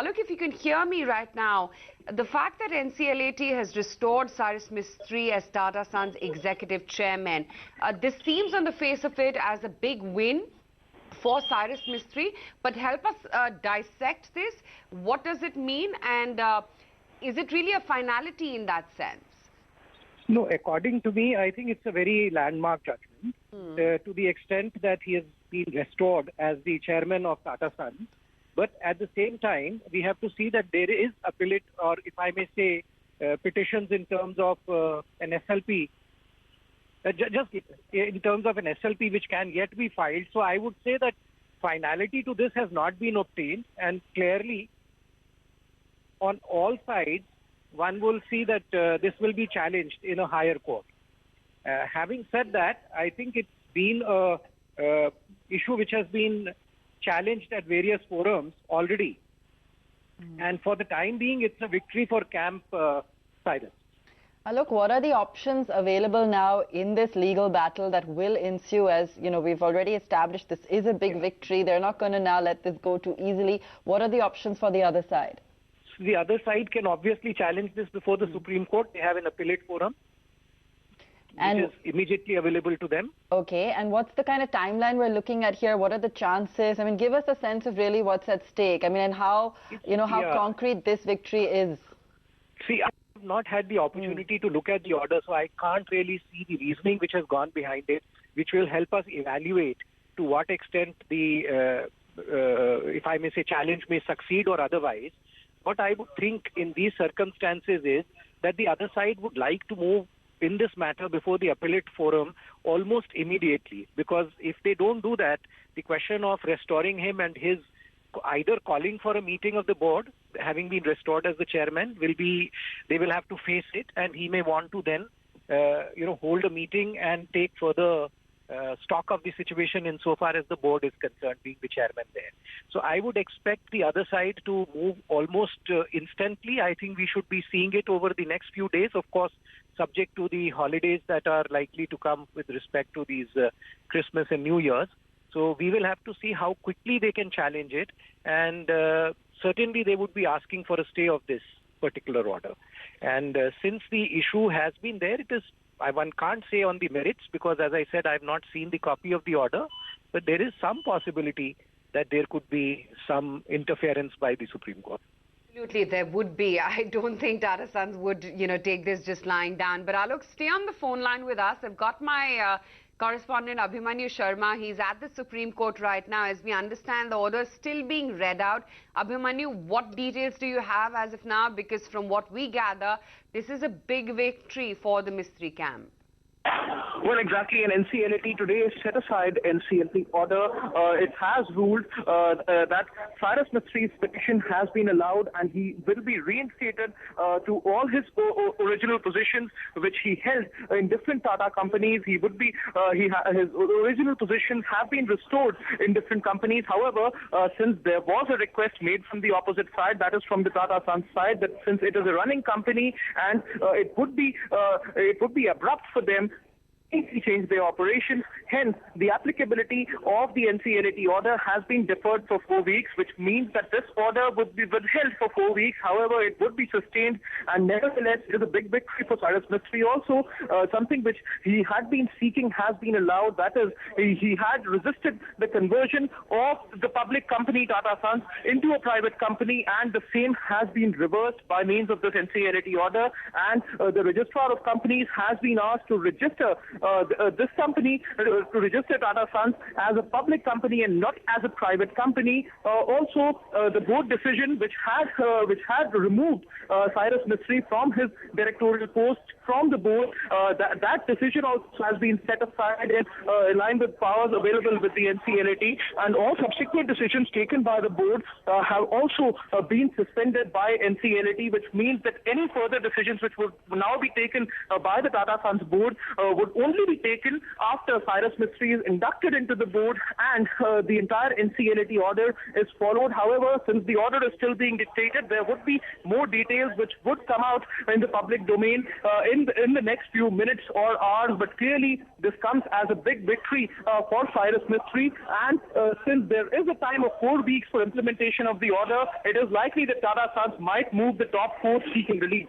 Look, if you can hear me right now, the fact that NCLAT has restored Cyrus Mistry as Tata Sons Executive Chairman, this seems on the face of it as a big win for Cyrus Mistry, but help us dissect this. What does it mean, and is it really a finality in that sense? No, according to me, I think it's a very landmark judgment to the extent that he has been restored as the chairman of Tata Sons. But at the same time, we have to see that there is appellate, or if I may say, petitions in terms of an SLP, just in terms of an SLP which can yet be filed. So I would say that finality to this has not been obtained, and clearly on all sides, one will see that this will be challenged in a higher court. Having said that, I think it's been a issue which has been challenged at various forums already. And for the time being, it's a victory for Camp Cyrus. Look, what are the options available now in this legal battle that will ensue? As you know, we've already established this is a big victory. They're not going to now let this go too easily. What are the options for the other side? The other side can obviously challenge this before the Supreme Court. They have an appellate forum, which is immediately available to them. Okay, and what's the kind of timeline we're looking at here? What are the chances? I mean, give us a sense of really what's at stake. I mean, and how, how concrete this victory is. See, I have not had the opportunity to look at the order, so I can't really see the reasoning which has gone behind it, which will help us evaluate to what extent the, if I may say, challenge may succeed or otherwise. What I would think in these circumstances is that the other side would like to move in this matter before the appellate forum almost immediately, because if they don't do that, the question of restoring him and his either calling for a meeting of the board, having been restored as the chairman, will be, they will have to face it, and he may want to then, hold a meeting and take further stock of the situation insofar as the board is concerned, being the chairman there. So I would expect the other side to move almost instantly. I think we should be seeing it over the next few days, of course, subject to the holidays that are likely to come with respect to these Christmas and New Year's. So we will have to see how quickly they can challenge it, and certainly they would be asking for a stay of this particular order. And since the issue has been there, it is, one can't say on the merits, because as I said, I have not seen the copy of the order, but there is some possibility that there could be some interference by the Supreme Court. Absolutely, there would be. I don't think Tata Sons would, take this just lying down. But Alok, stay on the phone line with us. I've got my correspondent Abhimanyu Sharma. He's at the Supreme Court right now. As we understand, the order is still being read out. Abhimanyu, what details do you have as of now? Because from what we gather, this is a big victory for the Mistry camp. Well, exactly. And NCLAT today set aside NCLAT order. It has ruled that Cyrus Mistry's petition has been allowed, and he will be reinstated to all his original positions which he held in different Tata companies. He would be his original positions have been restored in different companies. However, since there was a request made from the opposite side, that is from the Tata Sons side, that since it is a running company and it would be abrupt for them to change their operations. Hence, the applicability of the NCLAT order has been deferred for 4 weeks, which means that this order would be withheld for 4 weeks. However, it would be sustained, and nevertheless, it is a big victory for Cyrus Mistry also. Something which he had been seeking has been allowed. That is, he had resisted the conversion of the public company Tata Sons into a private company, and the same has been reversed by means of this NCLAT order. And the registrar of companies has been asked to register this company, to register Tata Sons as a public company and not as a private company. Also, the board decision which had removed Cyrus Mistry from his directorial post from the board, that decision also has been set aside in line with powers available with the NCLAT, and all subsequent decisions taken by the board have also been suspended by NCLAT, which means that any further decisions which would now be taken by the Tata Sons board would only be taken after Cyrus Mistry is inducted into the board and the entire NCLAT order is followed. However, since the order is still being dictated, there would be more details which would come out in the public domain in the next few minutes or hours. But clearly, this comes as a big victory for Cyrus Mistry. And since there is a time of 4 weeks for implementation of the order, it is likely that Tata Sons might move the top 4 seeking relief.